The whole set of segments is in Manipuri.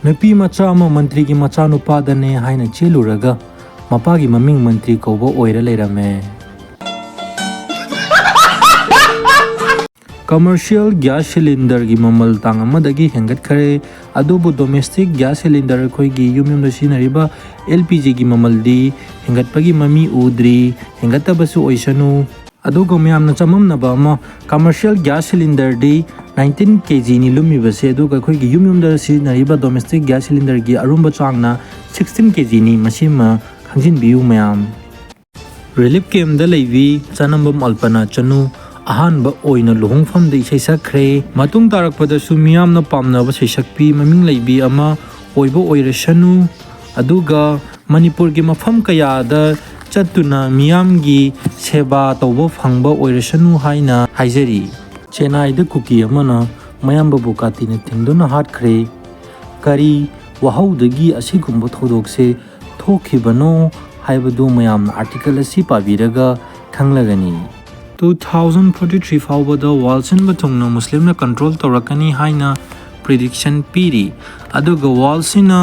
Nupi macha ama mantri ki macha nupadane haina cheluraga mapagi maming mantri kobo oira leirame. Commercial gas cylinder gi mamal tang amadagi hengatkhre adubu domestic gas cylinder khoi gi yumyum sinariba LPG gi mamal di hengatpagi mami udri hengatabasu oisanu adugo myamna chamamnaba ama commercial gas cylinder di 19 kg ni lumi base aduga khoi gi yumyum da sinariba domestic gas cylinder gi arumba changna 16 kg ni masima khangjin biu mayam relief camp da leivi chanambam alpana chanu ahan ba oina luhongfam de isaisakre matung tarakpada su miyamna pamnaba saisakpi maming leibi ama oibo oirasanu aduga manipur gi mafam kaya da chatuna miyamgi seba tawbo phangba oirasanu haina haijari chennai da kuki amana mayamba bukati ne thingduna hatkhre kari wahaudagi asigumba thodokse thokhibano haibadu mayamna article asi pabiraga khanglagani 2043 फाउबदा वालसन बथुंगना मुस्लिम कंट्रोल तौरकनी हाइना प्रेडिक्शन पीरी अदुगा वालसिना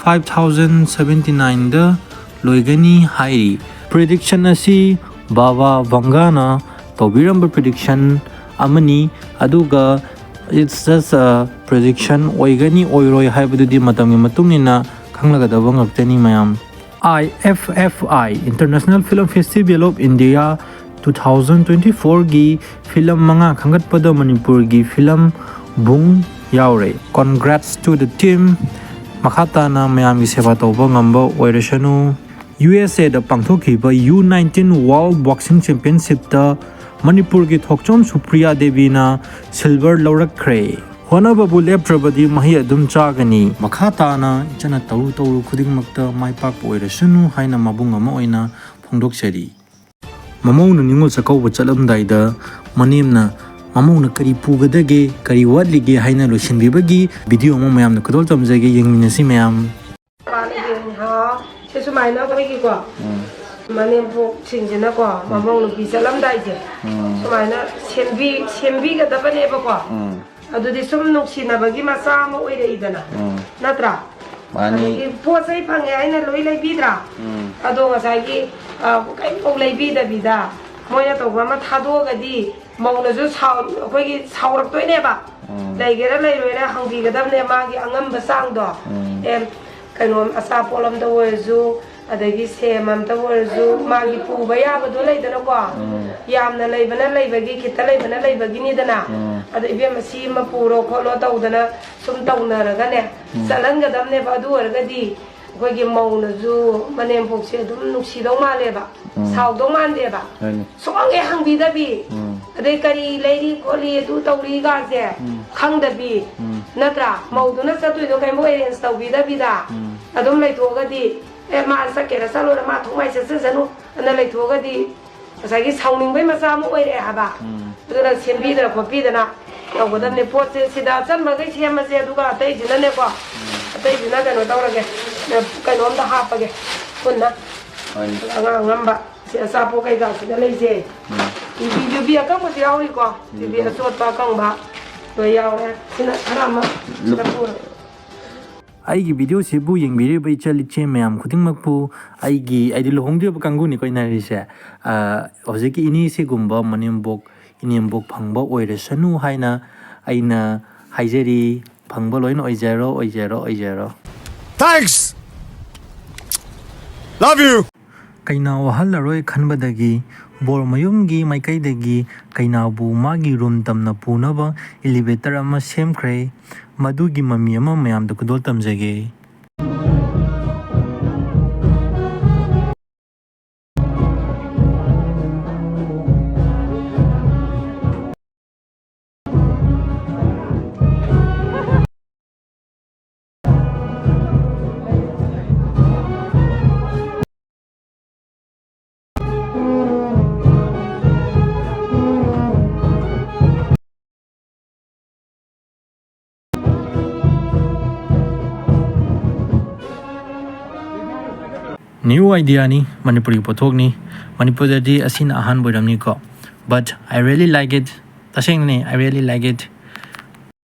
5079 द लोइगनी हाइरी प्रेडिक्शन असी बाबा बंगाना तौबिरंब प्रेडिक्शन अमनी अदुगा इट्स जस्ट अ प्रेडिक्शन ओइगनी ओइरोय हाइबदुदि मतमगे मतुंगिना खंगलगदब ngakhtani mayam IFFI International Film Festival of India 2024 gi film manga khangat pada manipur gi film bung yaure congrats to the team makhata na mayam gi seba toba ngamba oirasanu USA da pangthoki ba U19 World Boxing Championship da manipur gi thokchom supriya devi na silver laurakre hona babu leptrabadi mahi adum chagani makhata na chana taru khudingmakta maipak oirasanu haina mabung ama oina phongdoksari Mamona ningol sakauba chalamdaida manimna mamona kari pugadage kari watlige haina losinbibagi video mo mayam na kudol tamjage yengminasi mayam ha se sumaina ko gi ko manim pu chingjina ko mamona bi chalamdai je sumaina sembi ga dabane ba ko adudi sum nuksina bagi masa mo oire idana natra mani po sai phange aina loi lai bidra ado ngasai gi kai po lai bida bida moya to ba ma thado ga di mauna ju sau koi gi saurak toi ne ba lai gera lai loi na hangbi ga dam ne ma gi angam ba sang do em kainom asa polam da wo ju adagi semam ta wo ju ma gi pu ba ya ba do lai da ko yamna lai bana lai ba gi kita lai bana lai ba gi ni dana ado ibe ma si ma puro kholo ta udana sum ta una ra ga ne salan ga dam ne ba du ra ga di koi gi mauna ju manem pok se dum nuksi do ma le ba sau do man de ba so ang e hang bi da bi ade kari leiri kholi du tawri ga se khang da bi natra mau du na sa tu do kai mo e sta bi da adum lai tho ga di e ma sa ke ra sa lo ma thong mai se se nu ana lai tho ga di sa gi sau ning bai ma sa mo e ha ba du na sem bi da ko bi da na tau ga dam ne po se sida chan ma ga se ma se du ga tai jina ne ko tai jina ga no taw ra ge kai nom da ha pa ge kun na ngamba si asa po kai ga si da lai je video bi ka mo ti au ri ko ti bi so ta kang ba to yau ne sina thara ma da pu aigi video se bu yengbire bai chali che mayam khudingmak pu aigi lohongde ba kangu ni koi na ri se hojeki ini se gumba manimbok inimbok phangba oirasanu haina aina haijari phangba loin oijaro Thanks. Love you. kaina wahalaroi khanbadagi bor mayumgi maikaidagi kaina bu magi room tamna punaba elevator ama semkhre madugi mami ama mayam da kudol tamjage New idea ni Manipuri pothok ni Manipur di asin ahan boiram ni ko but I really like it taseng ni I really like it